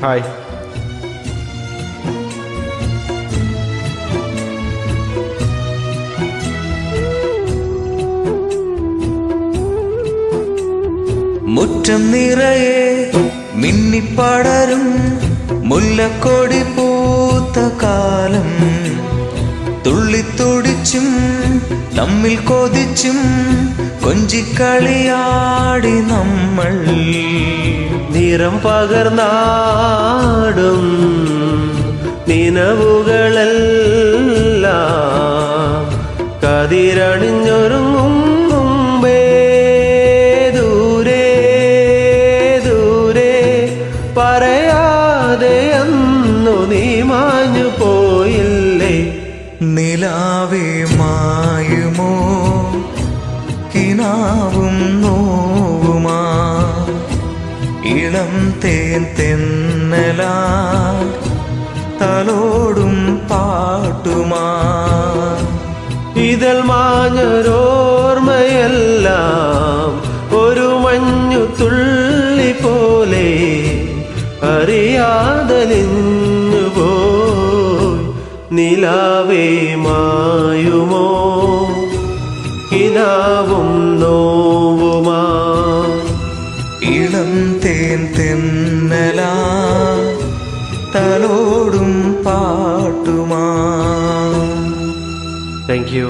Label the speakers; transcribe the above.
Speaker 1: Hi.
Speaker 2: മുറ്റം നിറയെ മിന്നിപ്പടരും മുല്ലക്കൊടി പൂത്ത കാലം, തുള്ളിത്തുടിച്ചും തമ്മിൽ കൊതിച്ചും കൊഞ്ചിക്കളിയാടി നമ്മൾ.
Speaker 3: നിറം പകർന്നാടും നിലവുകളെല്ലാം കതിരണിഞ്ഞൊരുങ്ങും മുമ്പേ ദൂരെ ദൂരെ പറയാതെ അന്നു നീ മാഞ്ഞു പോയില്ലേ.
Speaker 2: നിലാവേ മായുമോ കിനാവും നോവുമാ, ഇളം തേൻ തെന്നലാ തലോടും പാട്ടുമാ.
Speaker 3: ഇതിൽ മാഞ്ഞൊരോർമ്മയെല്ലാം ഒരു മഞ്ഞു തുള്ളി പോലെ അറിയാതലിഞ്ഞു പോയി. നിലാവേ മായുമോ കിനാവും നോവുമാ,
Speaker 2: ഇളം തേൻ തെന്നലാ തലോടും പാട്ടുമാ.
Speaker 3: Thank you.